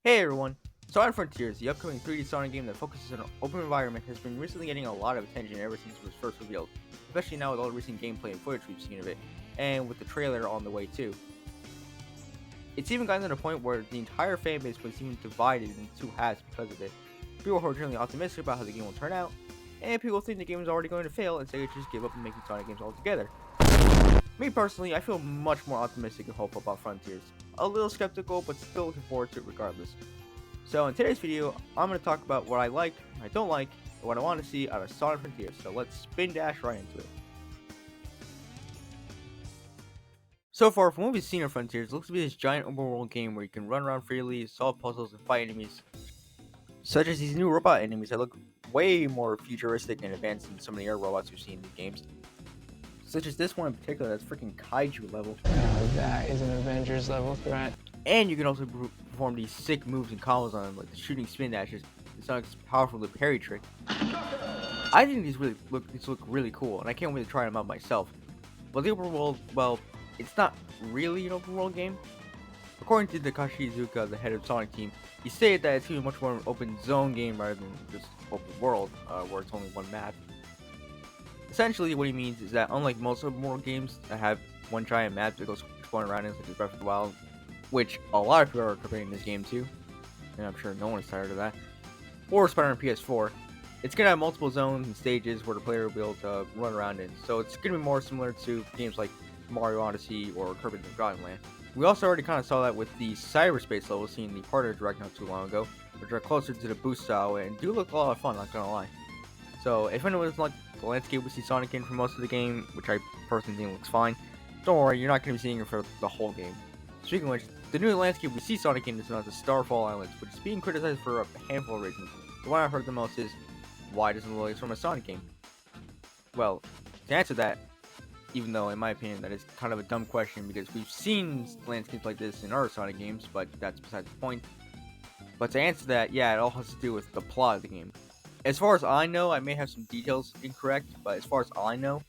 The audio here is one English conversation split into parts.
Hey everyone! Sonic Frontiers, the upcoming 3D Sonic game that focuses on an open environment, has been recently getting a lot of attention ever since it was first revealed, especially now with all the recent gameplay and footage we've seen of it, and with the trailer on the way too. It's even gotten to the point where the entire fanbase was even divided into two halves because of it. People who are generally optimistic about how the game will turn out, and people think the game is already going to fail and say they just give up on making Sonic games altogether. Me personally, I feel much more optimistic and hopeful about Frontiers. A little skeptical, but still looking forward to it regardless. So in today's video, I'm going to talk about what I like, what I don't like, and what I want to see out of Sonic Frontiers. So let's spin dash right into it. So far, from what we've seen of Frontiers, it looks to be this giant open world game where you can run around freely, solve puzzles, and fight enemies, such as these new robot enemies that look way more futuristic and advanced than some of the air robots we've seen in these games. Such as this one in particular, that's freaking kaiju level. Now that is an Avengers level threat. And you can also perform these sick moves and combos on them, like the shooting spin dashes, and Sonic's powerful the parry trick. I think these look really cool, and I can't wait to try them out myself. But the open world, well, it's not really an open world game. According to Takashi Iizuka, the head of Sonic team, he stated that it's going to be much more of an open zone game rather than just open world, where it's only one map. Essentially, what he means is that unlike most open world games that have one giant map that goes exploring around in, such as Breath of the Wild, which a lot of people are comparing this game to, and I'm sure no one is tired of that, or Spider-Man PS4, it's going to have multiple zones and stages where the player will be able to run around in, so it's going to be more similar to games like Mario Odyssey or Kirby's Forgotten Land. We also already kind of saw that with the cyberspace levels seen in the Partner Direct not too long ago, which are closer to the boost style and do look a lot of fun, not gonna lie. So if anyone's like the landscape we see Sonic in for most of the game, which I personally think looks fine, don't worry, you're not going to be seeing it for the whole game. Speaking of which, the new landscape we see Sonic in is known as the Starfall Islands, which is being criticized for a handful of reasons. The one I've heard the most is, why doesn't it look like from a Sonic game? Well, to answer that, even though in my opinion that is kind of a dumb question because we've seen landscapes like this in other Sonic games, but that's besides the point. But to answer that, yeah, it all has to do with the plot of the game. As far as I know, I may have some details incorrect, but as far as I know,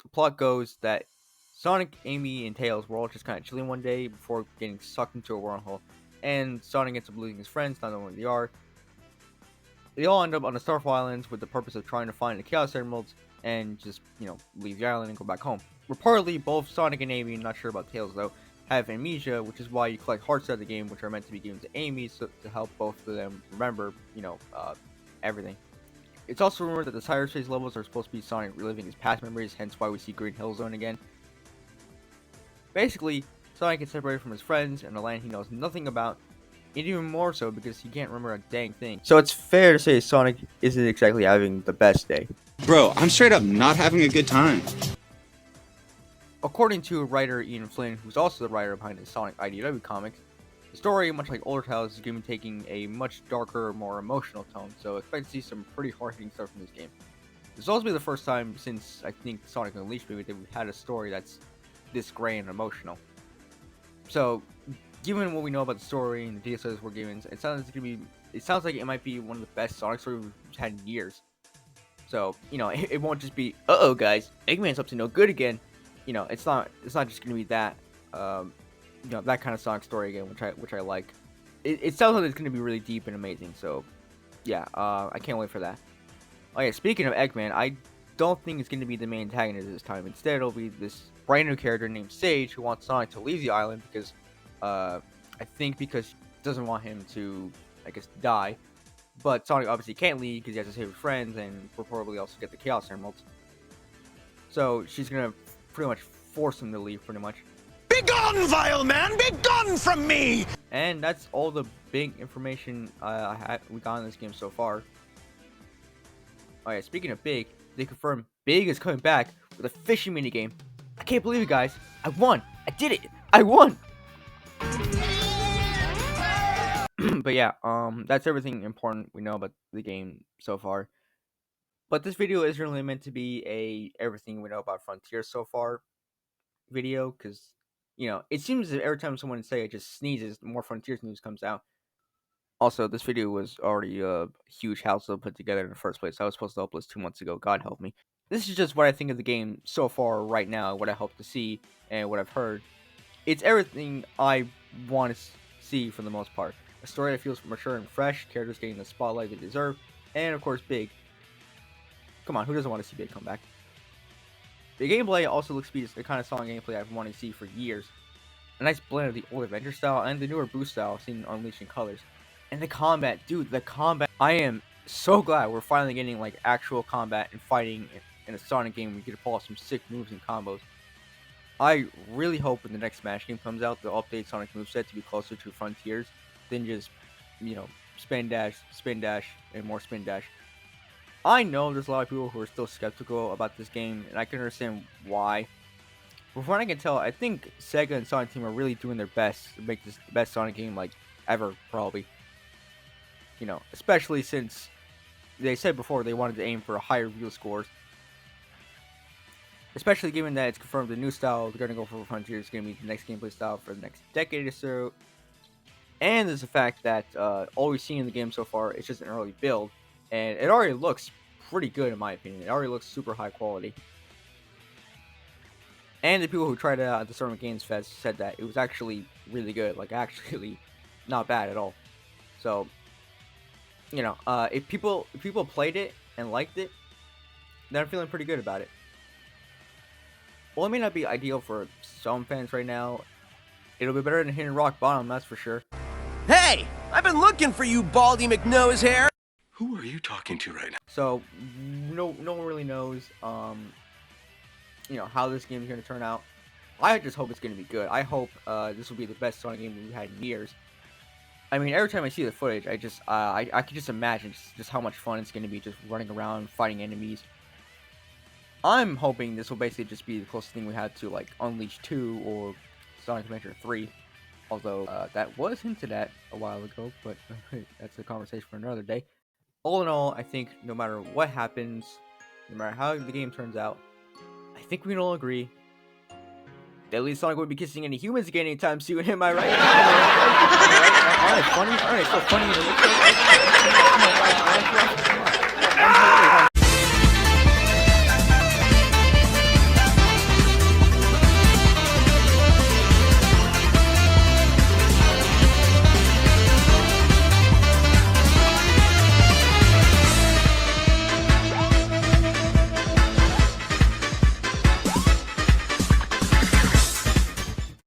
the plot goes that Sonic, Amy, and Tails were all just kind of chilling one day before getting sucked into a wormhole, and Sonic ends up losing his friends, not knowing where they are. They all end up on the Starfall Islands with the purpose of trying to find the Chaos Emeralds and just, leave the island and go back home. Reportedly, both Sonic and Amy, not sure about Tails though, have amnesia, which is why you collect hearts out of the game, which are meant to be given to Amy to help both of them remember, everything. It's also rumored that the cyberspace levels are supposed to be Sonic reliving his past memories, hence why we see Green Hill Zone again. Basically, Sonic gets separated from his friends and a land he knows nothing about, and even more so because he can't remember a dang thing. So it's fair to say Sonic isn't exactly having the best day. Bro, I'm straight up not having a good time. According to writer Ian Flynn, who's also the writer behind the Sonic IDW comics, the story, much like older titles, is going to be taking a much darker, more emotional tone, so expect to see some pretty hard-hitting stuff from this game. This will also be the first time since, I think, Sonic Unleashed movie that we've had a story that's this gray and emotional. So, given what we know about the story and the details we're given, it sounds like it might be one of the best Sonic stories we've had in years. So, it won't just be, uh-oh guys, Eggman's up to no good again. It's not just going to be that, that kind of Sonic story again, which I like. It sounds like it's going to be really deep and amazing, so, yeah, I can't wait for that. Oh yeah, speaking of Eggman, I don't think it's going to be the main antagonist this time. Instead, it'll be this brand new character named Sage who wants Sonic to leave the island because, I think because he doesn't want him to, die. But Sonic obviously can't leave because he has to save his friends and will probably also get the Chaos Emeralds. So she's going to pretty much force him to leave, pretty much. Be gone, vile man! Be gone from me! And that's all the big information we got in this game so far. Oh yeah, speaking of big, they confirmed Big is coming back with a fishing minigame. I can't believe it, guys. I won! I did it! I won! But yeah, that's everything important we know about the game so far. But this video isn't really meant to be a everything we know about Frontier so far video, because, it seems that every time someone say it just sneezes, more Frontiers news comes out. Also, this video was already a huge house to put together in the first place. I was supposed to upload this 2 months ago, God help me. This is just what I think of the game so far right now, what I hope to see, and what I've heard. It's everything I want to see for the most part. a story that feels mature and fresh, characters getting the spotlight they deserve, and of course Big. Come on, who doesn't want to see Big come back? The gameplay also looks to be the kind of solid gameplay I've wanted to see for years. A nice blend of the old adventure style and the newer boost style seen in Unleashed in colors. And the combat, dude, the combat. I am so glad we're finally getting like actual combat and fighting in a Sonic game where you get to pull off some sick moves and combos. I really hope when the next Smash game comes out, they'll update Sonic moveset to be closer to Frontiers than just, spin dash, and more spin dash. I know there's a lot of people who are still skeptical about this game, and I can understand why. But from what I can tell, I think Sega and Sonic Team are really doing their best to make this the best Sonic game like ever, probably. Especially since they said before they wanted to aim for higher view scores. Especially given that it's confirmed the new style they're going to go for Frontiers is going to be the next gameplay style for the next decade or so. And there's the fact that all we've seen in the game so far is just an early build. And it already looks pretty good in my opinion. It already looks super high quality. And the people who tried it out at the Summer Games Fest said that it was actually really good. Like, actually not bad at all. So, if people played it and liked it, then I'm feeling pretty good about it. Well, it may not be ideal for some fans right now. It'll be better than hitting rock bottom, that's for sure. Hey! I've been looking for you, Baldy McNose hair! Who are you talking to right now? So, no one really knows, how this game is going to turn out. I just hope it's going to be good. I hope this will be the best Sonic game we've had in years. I mean, every time I see the footage, I can just imagine just how much fun it's going to be just running around, fighting enemies. I'm hoping this will basically just be the closest thing we had to, like, Unleashed 2 or Sonic Adventure 3. Although, that was hinted at a while ago, but that's a conversation for another day. All in all, I think no matter what happens, no matter how the game turns out, I think we can all agree that at least Sonic won't be kissing any humans again anytime soon, am I right? Alright, funny? Alright, so funny.